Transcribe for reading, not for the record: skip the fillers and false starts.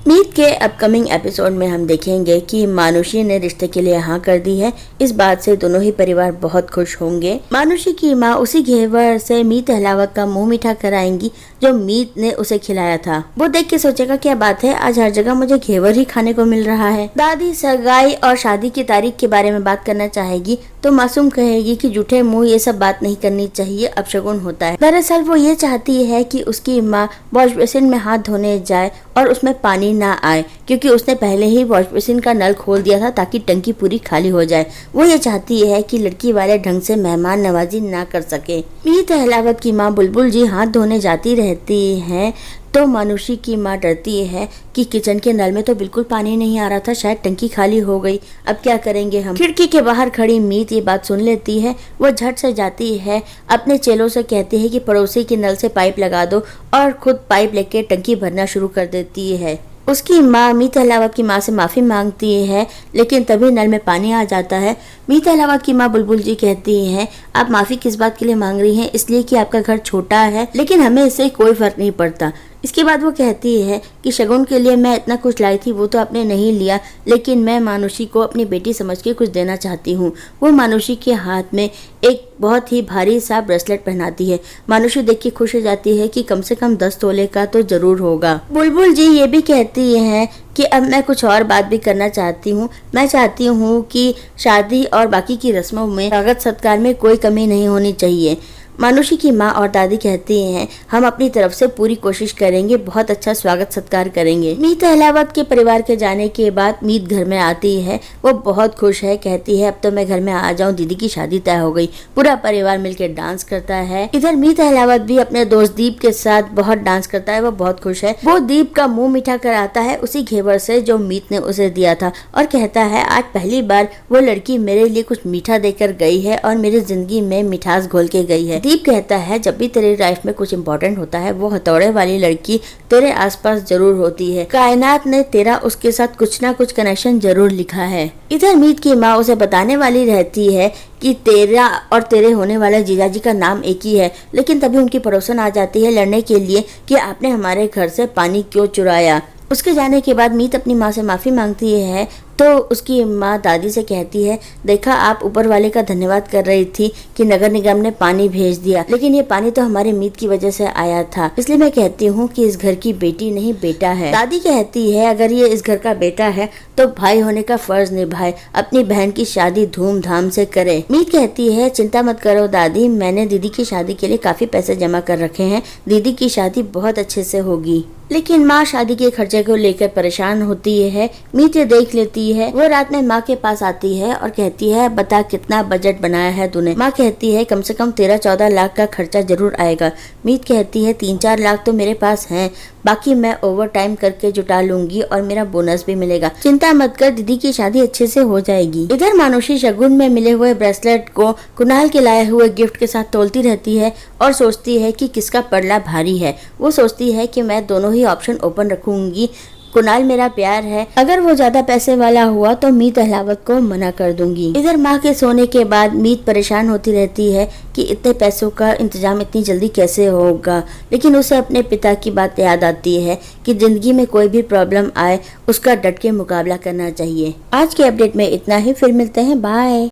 मीत के upcoming episode में हम देखेंगे कि मानुषी ने रिश्ते के लिए हाँ कर दी है। इस बात से दोनों ही परिवार बहुत खुश होंगे। मानुषी की माँ उसी घेवर से मीत अहलावत का मुंह मीठा कराएंगी जो मीत ने उसे खिलाया था। वो देख के सोचेगा क्या बात है, आज हर जगह मुझे घेवर ही खाने को मिल रहा है। दादी सगाई और शादी की तारीख के बारे में बात करना चाहेगी तो मासूम कहेगी कि झूठे मुंह ये सब बात नहीं करनी चाहिए, अपशगुन होता है। दरअसल वो ये चाहती है कि उसकी माँ वॉश बेसिन में हाथ धोने जाए और उसमें पानी ना आए, क्योंकि उसने पहले ही वॉश बेसिन का नल खोल दिया था ताकि टंकी पूरी खाली हो जाए। वो ये चाहती है कि लड़की वाले ढंग से मेहमान नवाजी ना कर सके। मीत अहलावत की माँ बुलबुल जी हाथ धोने जाती रहती हैं तो मानुषी की माँ डरती है कि किचन के नल में तो बिल्कुल पानी नहीं आ रहा था, शायद टंकी खाली हो गई, अब क्या करेंगे हम। खिड़की के बाहर खड़ी मीत ये बात सुन लेती है। वो झट से जाती है, अपने चेलों से कहती है कि पड़ोसी के नल से पाइप लगा दो और खुद पाइप लेके टंकी भरना शुरू कर देती है। उसकी माँ मीत अहलावत की माँ से माफ़ी मांगती है, लेकिन तभी नल में पानी आ जाता है। मीत अहलावत की माँ बुलबुल जी कहती हैं, आप माफ़ी किस बात के लिए मांग रही हैं? इसलिए कि आपका घर छोटा है, लेकिन हमें इससे कोई फर्क नहीं पड़ता। इसके बाद वो कहती है कि शगुन के लिए मैं इतना कुछ लाई थी, वो तो आपने नहीं लिया, लेकिन मैं मानुषी को अपनी बेटी समझ के कुछ देना चाहती हूँ। वो मानुषी के हाथ में एक बहुत ही भारी सा ब्रेसलेट पहनाती है। मानुषी देख के खुश हो जाती है कि कम से कम 10 तोले का तो जरूर होगा। बुलबुल जी ये भी कहती है कि अब मैं कुछ और बात भी करना चाहती हूँ। मैं चाहती हूँ कि शादी और बाकी की रस्मों में स्वागत सत्कार में कोई कमी नहीं होनी चाहिए। मानुषी की माँ और दादी कहती हैं, हम अपनी तरफ से पूरी कोशिश करेंगे, बहुत अच्छा स्वागत सत्कार करेंगे। मीत अहलावत के परिवार के जाने के बाद मीत घर में आती है। वो बहुत खुश है, कहती है अब तो मैं घर में आ जाऊं, दीदी की शादी तय हो गई। पूरा परिवार मिलकर डांस करता है। इधर मीत अहलावत भी अपने दोस्त दीप के साथ बहुत डांस करता है। वो बहुत खुश है। वो दीप का मुंह मीठा कराता है उसी घेवर से जो मीत ने उसे दिया था और कहता है आज पहली बार वो लड़की मेरे लिए कुछ मीठा देकर गई है और मेरी जिंदगी में मिठास घोल के गई है। दीप कहता है जब भी तेरे लाइफ में कुछ इम्पोर्टेंट होता है वो हथौड़े वाली लड़की तेरे आसपास जरूर होती है। कायनात ने तेरा उसके साथ कुछ ना कुछ कनेक्शन जरूर लिखा है। इधर मीत की माँ उसे बताने वाली रहती है कि तेरा और तेरे होने वाले जीजाजी का नाम एक ही है, लेकिन तभी उनकी पड़ोसन आ जाती है लड़ने के लिए कि आपने हमारे घर से पानी क्यों चुराया। उसके जाने के बाद मीत अपनी माँ से माफ़ी मांगती है तो उसकी माँ दादी से कहती है, देखा आप ऊपर वाले का धन्यवाद कर रही थी कि नगर निगम ने पानी भेज दिया, लेकिन ये पानी तो हमारे मीत की वजह से आया था, इसलिए मैं कहती हूँ कि इस घर की बेटी नहीं बेटा है। दादी कहती है अगर ये इस घर का बेटा है तो भाई होने का फर्ज निभाए, अपनी बहन की शादी धूमधाम से करे। मीत कहती है चिंता मत करो दादी, मैंने दीदी की शादी के लिए काफी पैसे जमा कर रखे हैं, दीदी की शादी बहुत अच्छे से होगी। लेकिन माँ शादी के खर्चे को लेकर परेशान होती है। मीत ये देख लेती है। वो रात में माँ के पास आती है और कहती है बता कितना बजट बनाया है तूने। माँ कहती है कम से कम 13-14 लाख का खर्चा जरूर आएगा। मीत कहती है 3-4 लाख तो मेरे पास हैं, बाकी मैं ओवर टाइम करके जुटा लूंगी और मेरा बोनस भी मिलेगा, चिंता मत कर, दीदी की शादी अच्छे से हो जाएगी। इधर मानुषी शगुन में मिले हुए ब्रेसलेट को कुणाल के लाए हुए गिफ्ट के साथ तोलती रहती है और सोचती है कि किसका पड़ला भारी है। वो सोचती है कि मैं दोनों ही ऑप्शन ओपन रखूंगी, कुणाल मेरा प्यार है, अगर वो ज्यादा पैसे वाला हुआ तो मीत अहलावत को मना कर दूंगी। इधर माँ के सोने के बाद मीत परेशान होती रहती है कि इतने पैसों का इंतजाम इतनी जल्दी कैसे होगा, लेकिन उसे अपने पिता की बात याद आती है कि जिंदगी में कोई भी प्रॉब्लम आए उसका डट के मुकाबला करना चाहिए। आज के अपडेट में इतना ही, फिर मिलते हैं, बाय।